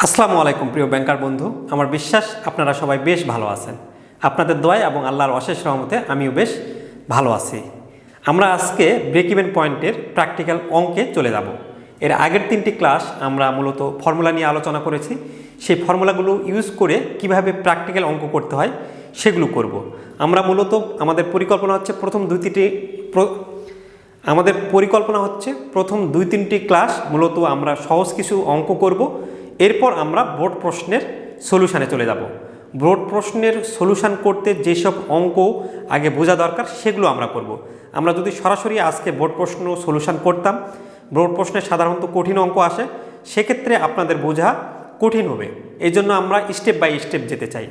আসসালামু আলাইকুম প্রিয় ব্যাংকার বন্ধু, আমার বিশ্বাস আপনারা সবাই বেশ ভালো আছেন। আপনাদের দোয়ায় এবং আল্লাহর অশেষ রহমতে আমিও বেশ ভালো আছি। আমরা আজকে ব্রেক ইভেন পয়েন্টের প্র্যাকটিক্যাল অঙ্কে চলে যাব। এর আগের তিনটি ক্লাস আমরা মূলত ফর্মুলা নিয়ে আলোচনা করেছি। সেই ফর্মুলাগুলো ইউজ করে কিভাবে প্র্যাকটিক্যাল অঙ্ক করতে হয় সেগুলো করব। আমরা মূলত আমাদের পরিকল্পনা হচ্ছে প্রথম দুই তিনটি ক্লাস মূলত আমরা সহজ কিছু অঙ্ক করব। এরপর আমরা বোর্ড প্রশ্নের সলিউশানে চলে যাব। বোর্ড প্রশ্নের সলিউশান করতে যেসব অঙ্ক আগে বোঝা দরকার সেগুলো আমরা করব। আমরা যদি সরাসরি আজকে বোর্ড প্রশ্ন সলিউশান করতাম, বোর্ড প্রশ্নে সাধারণত কঠিন অঙ্ক আসে, সেক্ষেত্রে আপনাদের বোঝা কঠিন হবে। এই জন্য আমরা স্টেপ বাই স্টেপ যেতে চাই।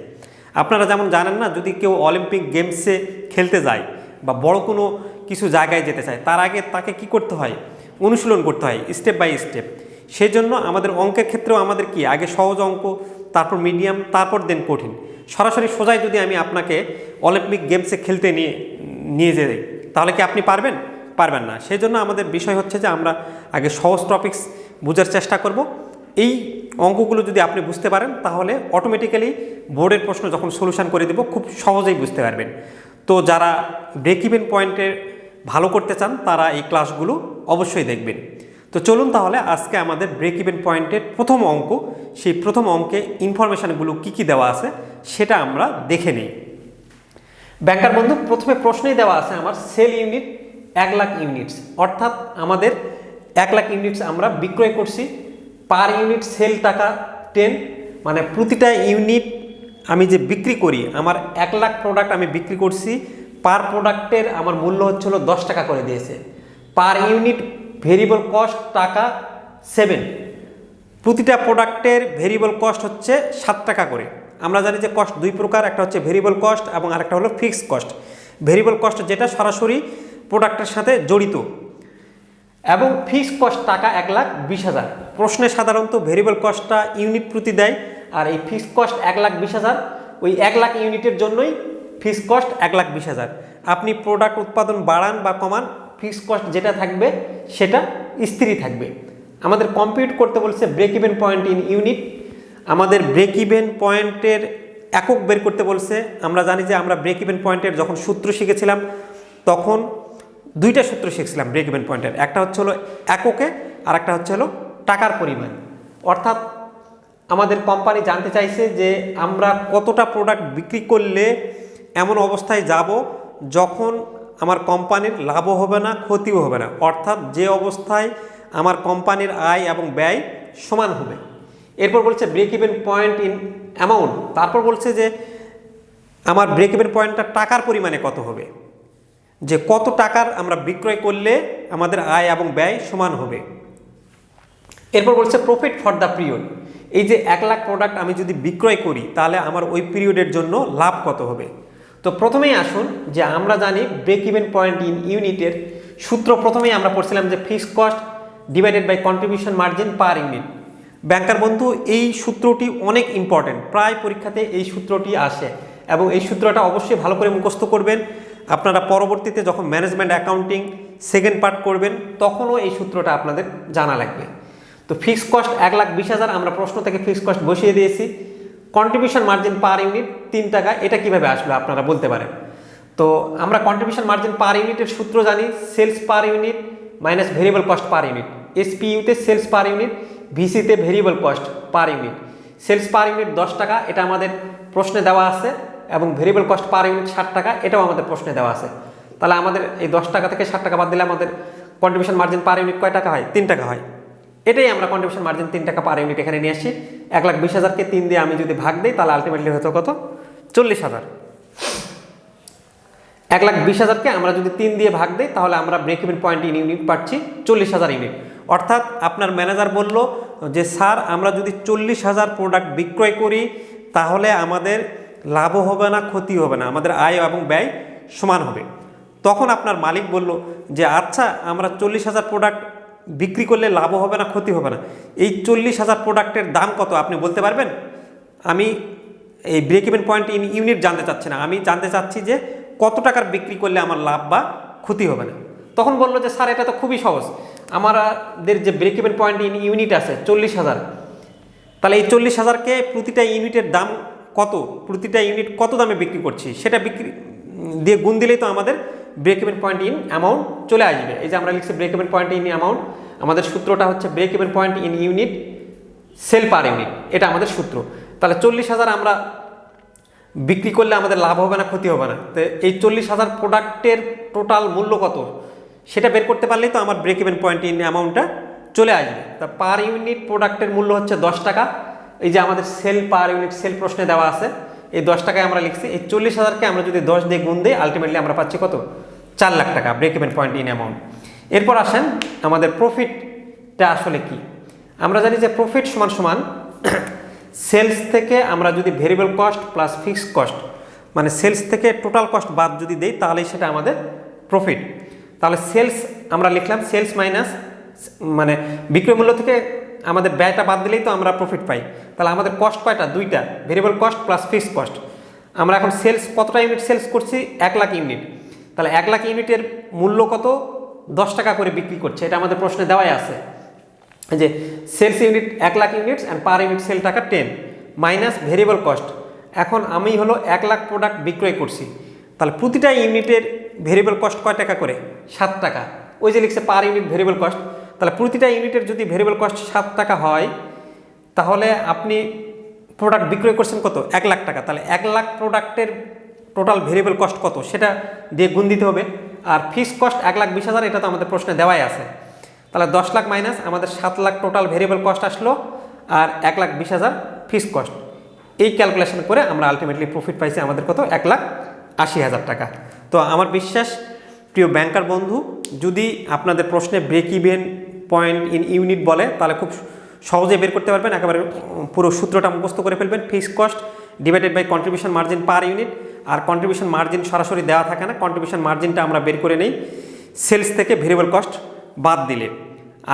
আপনারা যেমন জানেন না, যদি কেউ অলিম্পিক গেমসে খেলতে যায় বা বড় কোনো কিছু জায়গায় যেতে চায়, তার আগে তাকে কি করতে হয়? অনুশীলন করতে হয় স্টেপ বাই স্টেপ। সেই জন্য আমাদের অঙ্কের ক্ষেত্রেও আমাদের কি আগে সহজ অঙ্ক, তারপর মিডিয়াম, তারপর দেন কঠিন। সরাসরি সোজাই যদি আমি আপনাকে অলিম্পিক গেমসে খেলতে নিয়ে যাই, তাহলে কি আপনি পারবেন? পারবেন না। সেই জন্য আমাদের বিষয় হচ্ছে যে আমরা আগে সহজ টপিকস বোঝার চেষ্টা করব। এই অঙ্কগুলো যদি আপনি বুঝতে পারেন, তাহলে অটোমেটিক্যালি বোর্ডের প্রশ্ন যখন সলিউশন করে দেব খুব সহজেই বুঝতে পারবেন। তো যারা ব্রেক ইভেন পয়েন্টে ভালো করতে চান তারা এই ক্লাসগুলো অবশ্যই দেখবেন। তো চলুন তাহলে আজকে আমাদের ব্রেক ইভেন পয়েন্টের প্রথম অঙ্ক, সেই প্রথম অঙ্কে ইনফরমেশানগুলো কী দেওয়া আছে সেটা আমরা দেখে নিই। ব্যাংকার বন্ধু, প্রথমে প্রশ্নেই দেওয়া আছে আমার সেল ইউনিট 1,00,000 ইউনিটস, অর্থাৎ আমাদের 1,00,000 ইউনিটস আমরা বিক্রয় করছি। পার ইউনিট সেল টাকা 10, মানে প্রতিটা ইউনিট আমি যে বিক্রি করি, আমার 1,00,000 প্রোডাক্ট আমি বিক্রি করছি, পার প্রোডাক্টের আমার মূল্য হচ্ছিল 10 টাকা করে দিয়েছে। পার ইউনিট ভেরিয়েবল কস্ট টাকা 7, প্রতিটা প্রোডাক্টের ভেরিয়েবল কস্ট হচ্ছে 7 টাকা করে। আমরা জানি যে কস্ট দুই প্রকার, একটা হচ্ছে ভেরিয়েবল কস্ট এবং আরেকটা হলো ফিক্সড কস্ট। ভেরিয়েবল কস্ট যেটা সরাসরি প্রোডাক্টের সাথে জড়িত, এবং ফিক্সড কস্ট টাকা 1,20,000। প্রশ্নে সাধারণত ভেরিয়েবল কস্টটা ইউনিট প্রতি দেয়, আর এই ফিক্সড কস্ট 1,20,000, ওই 1,00,000 ইউনিটের জন্যই ফিক্সড কস্ট 1,20,000। আপনি প্রোডাক্ট উৎপাদন বাড়ান বা কমান, ফিক্সড কস্ট যেটা থাকবে সেটা স্থিরই থাকবে। আমাদের কম্পিউট করতে বলছে break even point in unit. আমাদের ব্রেক ইভেন পয়েন্টের একক বের করতে বলছে। আমরা জানি যে আমরা ব্রেক ইভেন পয়েন্টের যখন সূত্র শিখেছিলাম তখন দুইটা সূত্র শিখছিলাম ব্রেক ইভেন পয়েন্টের। একটা হচ্ছে হলো এককে, আর একটা হচ্ছে হলো টাকার পরিমাণ। অর্থাৎ আমাদের কোম্পানি জানতে চাইছে যে আমরা কতটা প্রোডাক্ট বিক্রি করলে এমন অবস্থায় যাব যখন আমার কোম্পানির লাভও হবে না, ক্ষতিও হবে না, অর্থাৎ যে অবস্থায় আমার কোম্পানির আয় এবং ব্যয় সমান হবে। এরপর বলছে break even point in amount, তারপর বলছে যে আমার ব্রেক ইভেন পয়েন্টটা টাকার পরিমাণে কত হবে, যে কত টাকার আমরা বিক্রয় করলে আমাদের আয় এবং ব্যয় সমান হবে। এরপর বলছে প্রফিট ফর দ্য পিরিয়ড, এই যে 1,00,000 প্রোডাক্ট আমি যদি বিক্রয় করি তাহলে আমার ওই পিরিয়ডের জন্য লাভ কত হবে। তো প্রথমেই আসুন যে আমরা জানি ব্রেক ইভেন পয়েন্ট ইন ইউনিটের সূত্র প্রথমেই আমরা পড়ছিলাম যে fixed cost divided by contribution margin per unit. Banker বন্ধু, এই সূত্রটি অনেক ইম্পর্টেন্ট, প্রায় পরীক্ষাতে এই সূত্রটি আসে, এবং এই সূত্রটা অবশ্যই ভালো করে মুখস্থ করবেন। আপনারা পরবর্তীতে যখন ম্যানেজমেন্ট অ্যাকাউন্টিং সেকেন্ড পার্ট করবেন তখনও এই সূত্রটা আপনাদের জানা লাগবে। তো ফিক্সড কস্ট 1,20,000, আমরা প্রশ্ন থেকে ফিক্সড কস্ট বসিয়ে দিয়েছি। কন্ট্রিবিউশন মার্জিন পার ইউনিট 3 টাকা, এটা কিভাবে আসলো আপনারা বলতে পারেন। তো আমরা কন্ট্রিবিউশন মার্জিন পার ইউনিটের সূত্র জানি, sales per unit minus variable cost per unit. এসপিইউতে সেলস পার ইউনিট, ভিসিতে variable cost per unit. Sales per unit 10 টাকা, এটা আমাদের প্রশ্নে দেওয়া আছে, এবং ভেরিয়েবল কস্ট পার ইউনিট 60 টাকা, এটাও আমাদের প্রশ্নে দেওয়া আছে। তাহলে আমাদের এই 10 টাকা থেকে 60 টাকা বাদ দিলে আমাদের কন্ট্রিবিউশন মার্জিন পার ইউনিট কয় টাকা হয়? 3 টাকা হয়। এটাই আমরা কন্ট্রিবিউশন মার্জিন 3 টাকা পার ইউনিট এখানে নিয়ে আসি। 1,20,000কে 3 দিয়ে আমি যদি ভাগ দিই তাহলে আলটিমেটলি হতো কত? 40,000। 1,20,000কে আমরা যদি 3 দিয়ে ভাগ দিই তাহলে আমরা break even point in unit পাচ্ছি 40,000 ইউনিট। অর্থাৎ আপনার ম্যানেজার বলল যে স্যার, আমরা যদি 40,000 প্রোডাক্ট বিক্রয় করি তাহলে আমাদের লাভও হবে না, ক্ষতি হবে না, আমাদের আয় এবং ব্যয় সমান হবে। তখন আপনার মালিক বলল যে আচ্ছা, আমরা 40,000 প্রোডাক্ট বিক্রি করলে লাভও হবে না, ক্ষতি হবে না, এই 40,000 প্রোডাক্টের দাম কত আপনি বলতে পারবেন? আমি এই break even point in unit জানতে চাচ্ছি না, আমি জানতে চাচ্ছি যে কত টাকার বিক্রি করলে আমার লাভ বা ক্ষতি হবে না। তখন বললো যে স্যার, এটা তো খুবই সহজ, আমাদের যে break even point in unit আছে 40,000, তাহলে এই 40,000কে প্রতিটা ইউনিটের দাম কত, প্রতিটা ইউনিট কত দামে বিক্রি করছি সেটা বিক্রি দিয়ে গুণ দিলেই তো আমাদের break even point in amount চলে আসবে। এই যে আমরা লিখছি break even point in amount, আমাদের সূত্রটা হচ্ছে break even point in unit sale per unit, এটা আমাদের সূত্র। তাহলে 40,000 আমরা বিক্রি করলে আমাদের লাভ হবে না ক্ষতি হবে না, তো এই 40,000 প্রোডাক্টের টোটাল মূল্য কত সেটা বের করতে পারলেই তো আমার ব্রেক ইভেন পয়েন্ট ইন অ্যামাউন্টটা চলে আসবে। তা পার ইউনিট প্রোডাক্টের মূল্য হচ্ছে 10 টাকা। এই যে আমাদের সেল পার ইউনিট সেল প্রশ্নে দেওয়া আছে, এই 10 টাকায় আমরা লিখছি। এই 40,000কে আমরা যদি 10 দিয়ে গুণ দিই আলটিমেটলি আমরা পাচ্ছি কত, 4 লাখ টাকা break even point in amount. এরপর আসেন আমাদের প্রফিটটা আসলে কি। আমরা জানি যে প্রফিট সমান সমান সেলস থেকে আমরা যদি variable cost plus fixed cost, মানে সেলস থেকে টোটাল কস্ট বাদ যদি দেই তাহলেই সেটা আমাদের প্রফিট। তাহলে সেলস আমরা লিখলাম সেলস মাইনাস, মানে বিক্রয় মূল্য থেকে আমাদের ব্যয়টা বাদ দিলেই তো আমরা প্রফিট পাই। তাহলে আমাদের কস্ট কয়টা, দুইটা, variable cost plus fixed cost. আমরা এখন সেলস কতটা ইউনিট সেলস করছি, 1 লাখ ইউনিট। তাহলে 1 লাখ ইউনিটের মূল্য কত, 10 টাকা করে বিক্রি করছে, এটা আমাদের প্রশ্নে দেওয়াই আছে যে sales unit 1 lakh units and per unit sale টাকা 10 মাইনাস ভেরিয়েবল কস্ট। এখন আমি হলো 1 লাখ প্রোডাক্ট বিক্রয় করছি, তাহলে প্রতিটা ইউনিটের ভেরিয়েবল কস্ট কয় টাকা করে, 7 টাকা। ওই যে লিখছে পার ইউনিট ভেরিয়েবল কস্ট, তাহলে প্রতিটা ইউনিটের যদি ভেরিয়েবল কস্ট 7 টাকা হয় তাহলে আপনি প্রোডাক্ট বিক্রয় করছেন কত, 1 লাখ টাকা। তাহলে 1 লাখ প্রোডাক্টের টোটাল ভেরিয়েবল কস্ট কত সেটা দিয়ে গুণ দিতে হবে। আর ফিক্সড কস্ট 1,20,000, এটা তো আমাদের প্রশ্নে দেওয়াই আছে। তাহলে 10 লাখ মাইনাস আমাদের 7 লাখ টোটাল ভেরিয়েবল কস্ট আসলো, আর 1,20,000 ফিক্সড কস্ট। এই ক্যালকুলেশন করে আমরা আলটিমেটলি প্রফিট পাইছি আমাদের কত, 1,80,000 টাকা। তো আমার বিশ্বাস প্রিয় ব্যাংকার বন্ধু, যদি আপনাদের প্রশ্নে break even point in unit বলে তাহলে খুব সহজে বের করতে পারবেন, একেবারে পুরো সূত্রটা মুখস্থ করে ফেলবেন। Fixed cost divided by contribution margin per unit, আর কন্ট্রিবিউশন মার্জিন সরাসরি দেওয়া থাকে না, কন্ট্রিবিউশন মার্জিনটা আমরা বের করে নেই সেলস থেকে ভেরিয়েবল কস্ট বাদ দিলে।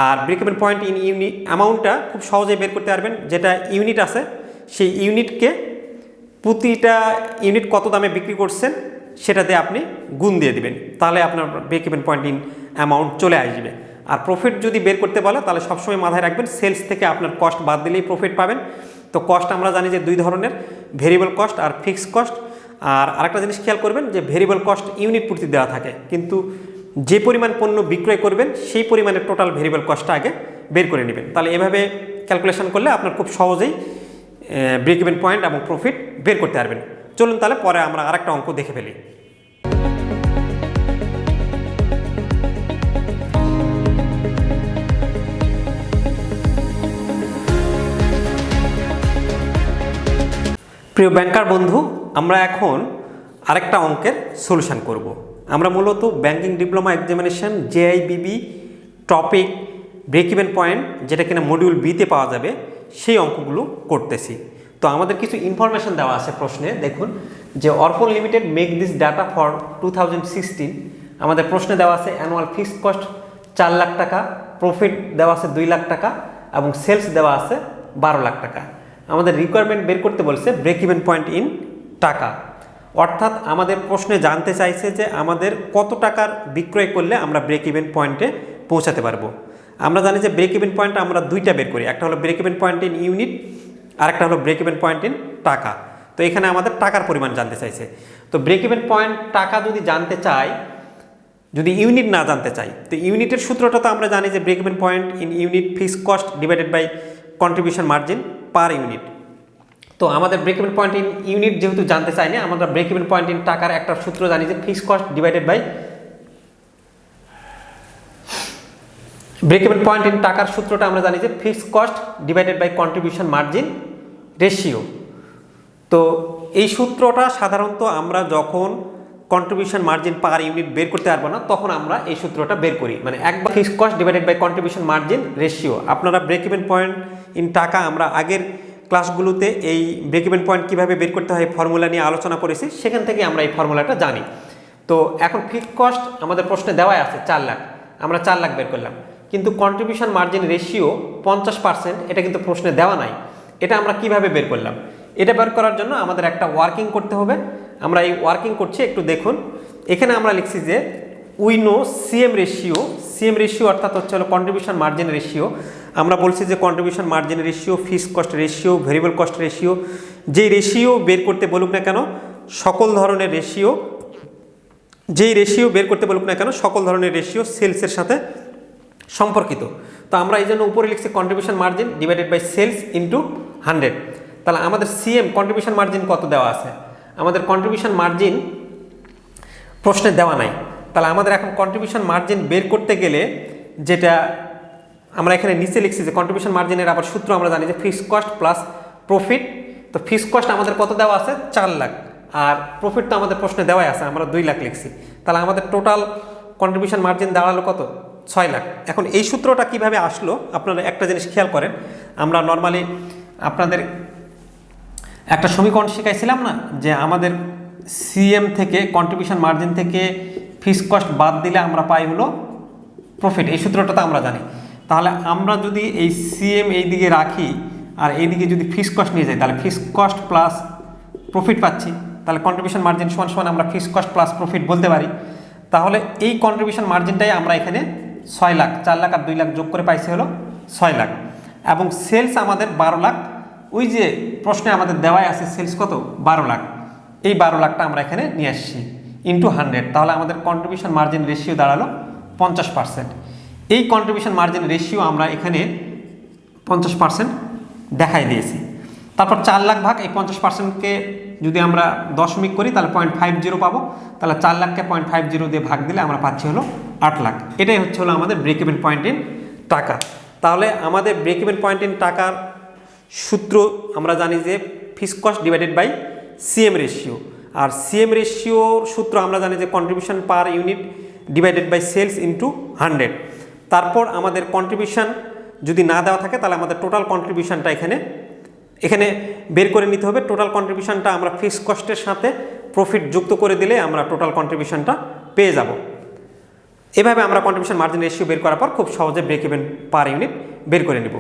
আর break even point in unit অ্যামাউন্টটা খুব সহজেই বের করতে পারবেন, যেটা ইউনিট আছে সেই ইউনিটকে প্রতিটা ইউনিট কত দামে বিক্রি করছেন সেটাতে আপনি গুণ দিয়ে দিবেন, তাহলে আপনার break even point in amount চলে আসবে। আর প্রফিট যদি বের করতে বলে তাহলে সবসময় মাথায় রাখবেন সেলস থেকে আপনার কস্ট বাদ দিলেই প্রফিট পাবেন। তো কস্ট আমরা জানি যে 2 ধরনের, ভেরিয়েবল কস্ট আর ফিক্সড কস্ট। আর আরেকটা জিনিস খেয়াল করবেন যে ভেরিয়েবল কস্ট ইউনিট প্রতি দেওয়া থাকে, কিন্তু যে পরিমাণ পণ্য বিক্রয় করবেন সেই পরিমাণের টোটাল ভেরিয়েবল কস্টটা আগে বের করে নেবেন। তাহলে এভাবে ক্যালকুলেশন করলে আপনার খুব সহজেই ব্রেক ইভেন পয়েন্ট এবং প্রফিট বের করতে পারবেন। চলুন তাহলে পরে আমরা আরেকটা অঙ্ক দেখে ফেলি। প্রিয় ব্যাংকার বন্ধু, আমরা এখন আরেকটা অঙ্কের সলিউশন করব। আমরা মূলত banking diploma examination JAIIB topic break even point, যেটা কিনা মডিউল বিতে পাওয়া যাবে, সেই অঙ্কগুলো করতেছি। তো আমাদের কিছু ইনফরমেশন দেওয়া আছে প্রশ্নে। দেখুন যে অর্পণ limited make this data for 2016, আমাদের প্রশ্নে দেওয়া আছে অ্যানুয়াল ফিক্সড কস্ট 4 লাখ টাকা, প্রফিট দেওয়া আছে 2 লাখ টাকা এবং সেলস দেওয়া আছে 12 লাখ টাকা। আমাদের রিকোয়ারমেন্ট বের করতে বলছে ব্রেক ইভেন পয়েন্ট ইন টাকা, অর্থাৎ আমাদের প্রশ্নে জানতে চাইছে যে আমাদের কত টাকার বিক্রয় করলে আমরা ব্রেক ইভেন পয়েন্টে পৌঁছাতে পারবো। আমরা জানি যে ব্রেক ইভেন পয়েন্ট আমরা দুইটা বের করি, একটা হলো break even point in unit আর একটা হলো ব্রেক ইভেন পয়েন্ট ইন টাকা। তো এখানে আমাদের টাকার পরিমাণ জানতে চাইছে। তো ব্রেক ইভেন পয়েন্ট টাকা যদি জানতে চাই, যদি ইউনিট না জানতে চাই, তো ইউনিটের সূত্রটা তো আমরা জানি যে break even point in unit fixed cost divided by contribution margin per unit. তো আমাদের break even point in unit যেহেতু জানতে চাই না, আমরা ব্রেক ইভেন পয়েন্ট ইন টাকার একটা সূত্র জানি যে fixed cost divided by, break even point in টাকার সূত্রটা আমরা জানি যে fixed cost divided by contribution margin ratio. তো এই সূত্রটা সাধারণত আমরা যখন কন্ট্রিবিউশন মার্জিন পার ইউনিট বের করতে পারবো না তখন আমরা এই সূত্রটা বের করি, মানে একবার fixed cost divided by contribution margin ratio. আপনারা ব্রেক ইভেন পয়েন্ট ইন টাকা আমরা আগের ক্লাসগুলোতে এই ব্রেক ইভেন পয়েন্ট কীভাবে বের করতে হয় ফর্মুলা নিয়ে আলোচনা করেছি, সেখান থেকে আমরা এই ফর্মুলাটা জানি। তো এখন ফিক্সড কস্ট আমাদের প্রশ্নে দেওয়াই আছে 4 লাখ, আমরা 4 লাখ বের করলাম, কিন্তু কন্ট্রিবিউশন মার্জিন রেশিও 50%, এটা কিন্তু প্রশ্নে দেওয়া নাই। এটা আমরা কিভাবে বের করলাম? এটা বের করার জন্য আমাদের একটা ওয়ার্কিং করতে হবে। আমরা এই ওয়ার্কিং করছি, একটু দেখুন। এখানে আমরা লিখছি যে উই নো সিএম রেশিও অর্থাৎ হচ্ছে হলো কন্ট্রিবিউশন মার্জিন রেশিও। আমরা বলছি যে contribution margin ratio, fixed cost ratio, variable cost ratio, যেই রেশিও বের করতে বলুক না কেন সকল ধরনের রেশিও, যেই রেশিও বের করতে বলুক না কেন সকল ধরনের রেশিও সেলসের সাথে সম্পর্কিত। তো আমরা এই জন্য উপরে লিখছি contribution margin divided by sales into 100। তাহলে আমাদের সিএম কন্ট্রিবিউশন মার্জিন কত দেওয়া আছে? আমাদের কন্ট্রিবিউশন মার্জিন প্রশ্নে দেওয়া নাই। তাহলে আমাদের এখন কন্ট্রিবিউশন মার্জিন বের করতে গেলে যেটা আমরা এখানে নিচে লিখছি যে কন্ট্রিবিউশন মার্জিনের আবার সূত্র আমরা জানি যে ফিক্সড কস্ট প্লাস প্রফিট। তো ফিক্সড কস্ট আমাদের কত দেওয়া আছে? 4 লাখ, আর প্রফিট তো আমাদের প্রশ্নে দেওয়াই আছে, আমরা 2 লাখ লিখছি। তাহলে আমাদের টোটাল কন্ট্রিবিউশন মার্জিন দাঁড়ালো কত? 6 লাখ। এখন এই সূত্রটা কিভাবে আসলো আপনারা একটা জিনিস খেয়াল করেন। আমরা নর্মালি আপনাদের একটা সমীকরণ শিখাইছিলাম না যে আমাদের সিএম থেকে কন্ট্রিবিউশন মার্জিন থেকে ফিক্সড কস্ট বাদ দিলে আমরা পাই হলো প্রফিট। এই সূত্রটা তো আমরা জানি। তাহলে আমরা যদি এই সিএম এই দিকে রাখি আর এই দিকে যদি ফিক্সড কস্ট নিয়ে যাই তাহলে ফিক্সড কস্ট প্লাস প্রফিট পাচ্ছি। তাহলে কন্ট্রিবিউশন মার্জিন সমান সমান আমরা ফিক্সড কস্ট প্লাস প্রফিট বলতে পারি। তাহলে এই কন্ট্রিবিউশন মার্জিনটাই আমরা এখানে 6 লাখ, 4 লাখ আর 2 লাখ যোগ করে পাইছি হলো 6 লাখ। এবং সেলস আমাদের 12 লাখ। ওই যে প্রশ্নে আমাদের দেওয়াই আছে সেলস কত? 12 লাখ। এই 12 লাখটা আমরা এখানে নিয়ে আসছি ইন্টু 100। তাহলে আমাদের কন্ট্রিবিউশন মার্জিন রেশিও দাঁড়ালো 50%। এই কন্ট্রিবিউশন মার্জিন রেশিও আমরা এখানে 50% দেখাই দিয়েছি। তারপর 4 লাখ ভাগ এই 50%কে যদি আমরা দশমিক করি তাহলে 0.50 পাবো। তাহলে 4 লাখকে 0.50 দিয়ে ভাগ দিলে আমরা পাচ্ছি হলো 8 লাখ। এটাই হচ্ছে হলো আমাদের ব্রেক ইভেন পয়েন্ট ইন টাকা। তাহলে আমাদের ব্রেক ইভেন পয়েন্ট ইন টাকার সূত্র আমরা জানি যে fixed cost divided by CM ratio, আর সিএম রেশিওর সূত্র আমরা জানি যে contribution per unit divided by sales into 100। তারপর আমাদের কন্ট্রিবিউশন যদি না দেওয়া থাকে তাহলে আমাদের টোটাল কন্ট্রিবিউশনটা এখানে বের করে নিতে হবে। টোটাল কন্ট্রিবিউশনটা আমরা ফিক্সড কস্টের সাথে প্রফিট যুক্ত করে দিলে আমরা টোটাল কন্ট্রিবিউশনটা পেয়ে যাব। এভাবে আমরা কন্ট্রিবিউশন মার্জিন রেশিও বের করার পর খুব সহজে ব্রেক ইভেন পার ইউনিট বের করে নেব।